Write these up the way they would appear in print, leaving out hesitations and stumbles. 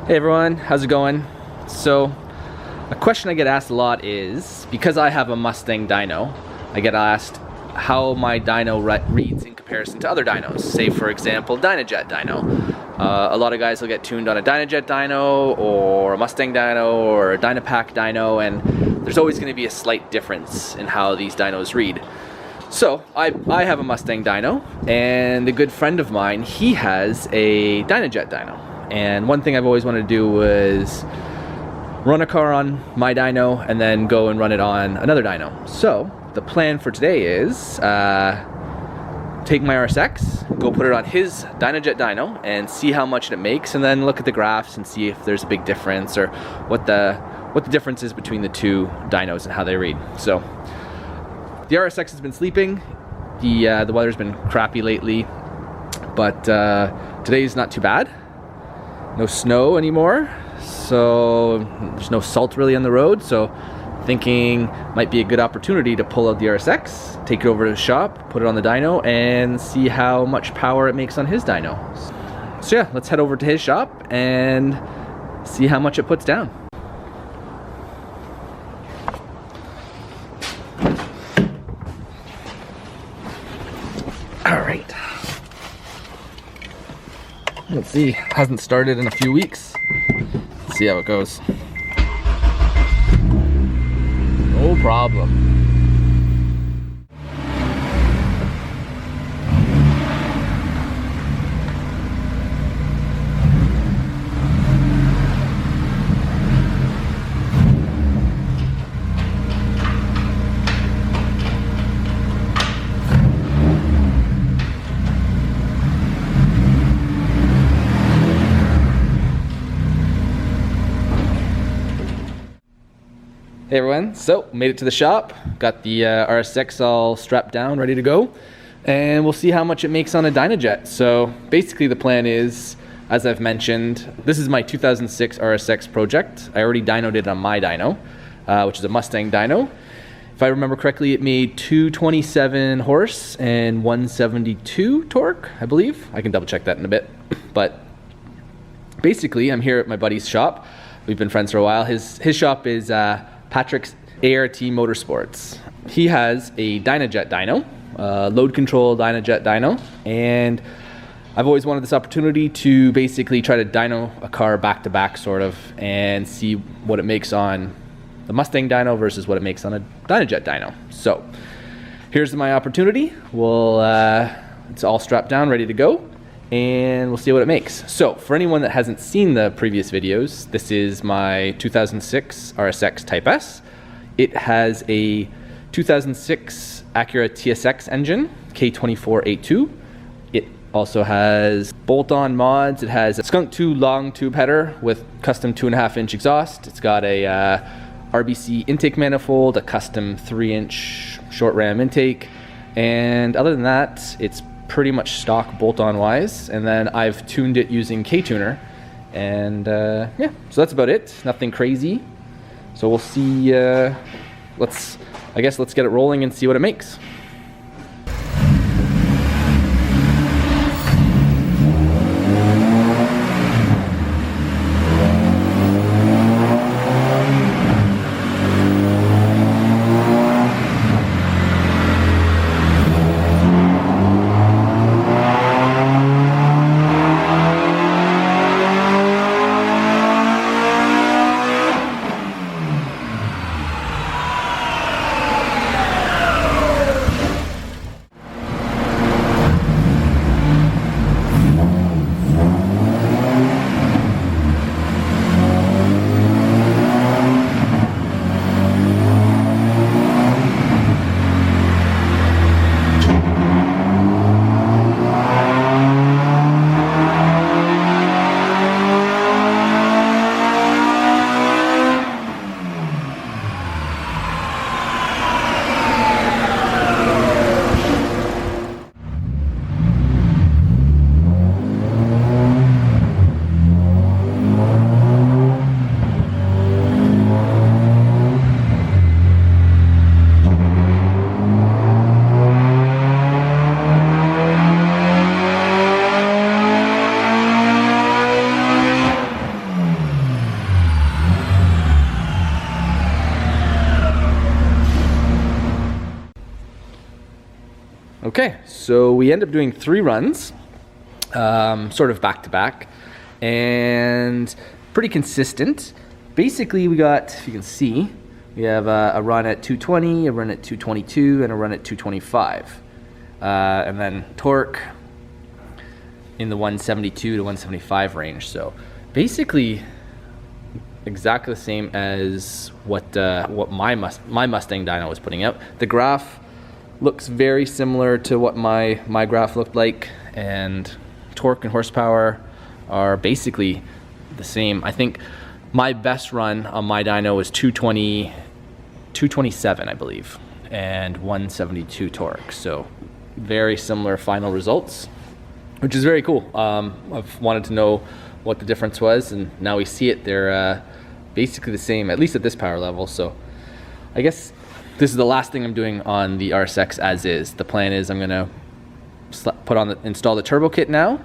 Hey everyone, how's it going? So, a question I get asked a lot is, because I have a Mustang Dyno, I get asked how my dyno reads in comparison to other dynos. Say for example, Dynojet dyno. A lot of guys will get tuned on a Dynojet dyno, or a Mustang dyno, or a Dynapack dyno, and there's always going to be a slight difference in how these dynos read. So, I have a Mustang dyno, and a good friend of mine, he has a Dynojet dyno. And one thing I've always wanted to do was run a car on my dyno and then go and run it on another dyno. So the plan for today is take my RSX, go put it on his Dynojet dyno and see how much it makes, and then look at the graphs and see if there's a big difference or what the difference is between the two dynos and how they read. So the RSX has been sleeping. The weather's been crappy lately, but today's not too bad. No snow anymore, so there's no salt really on the road, so thinking might be a good opportunity to pull out the RSX, take it over to the shop, put it on the dyno, and see how much power it makes on his dyno. So yeah, let's head over to his shop and see how much it puts down. All right. Let's see, hasn't started in a few weeks. Let's see how it goes. No problem. Hey everyone, so made it to the shop, got the RSX all strapped down, ready to go, and we'll see how much it makes on a Dynojet. So basically the plan is, as I've mentioned, this is my 2006 RSX project. I already dynoed it on my dyno, which is a Mustang dyno. If I remember correctly, it made 227 horse and 172 torque, I believe. I can double check that in a bit. But basically, I'm here at my buddy's shop. We've been friends for a while. His shop is Patrick's ART Motorsports. He has a Dynojet dyno, load control Dynojet dyno, and I've always wanted this opportunity to basically try to dyno a car back to back sort of and see what it makes on the Mustang dyno versus what it makes on a Dynojet dyno. So here's my opportunity. It's all strapped down, ready to go, and we'll see what it makes. So for anyone that hasn't seen the previous videos, this is my 2006 RSX Type S. It has a 2006 Acura TSX engine, K24A2. It also has bolt-on mods. It has a Skunk 2 long tube header with custom 2.5-inch exhaust. It's got a RBC Intake Manifold, a custom 3-inch short ram intake, and other than that, it's pretty much stock bolt-on wise, and then I've tuned it using KTuner, and yeah, so that's about it. Nothing crazy. So we'll see. Let's get it rolling and see what it makes. Okay, so we end up doing 3 runs, sort of back to back, and pretty consistent. Basically, we got, if you can see, we have a run at 220, a run at 222, and a run at 225. And then torque in the 172 to 175 range. So basically exactly the same as what my Mustang Dyno was putting out. The graph looks very similar to what my graph looked like, and torque and horsepower are basically the same. I think my best run on my dyno was 227, I believe, and 172 torque. So very similar final results, which is very cool. I've wanted to know what the difference was, and now we see it. They're basically the same, at least at this power level. So I guess this is the last thing I'm doing on the RSX as is. The plan is I'm gonna install the turbo kit now.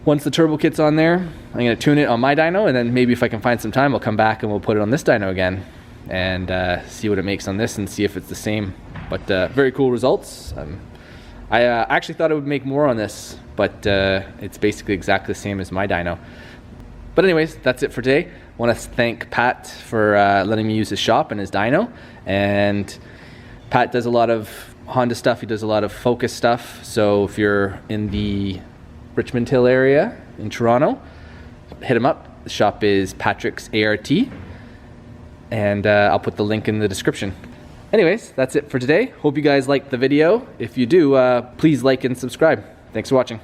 Once the turbo kit's on there, I'm gonna tune it on my dyno, and then maybe if I can find some time, I'll come back and we'll put it on this dyno again and see what it makes on this and see if it's the same. But very cool results. I actually thought it would make more on this, but it's basically exactly the same as my dyno. But anyways, that's it for today. I want to thank Pat for letting me use his shop and his dyno. And Pat does a lot of Honda stuff. He does a lot of Focus stuff. So if you're in the Richmond Hill area in Toronto, hit him up. The shop is Patrick's ART, and I'll put the link in the description. Anyways, that's it for today. Hope you guys liked the video. If you do, please like and subscribe. Thanks for watching.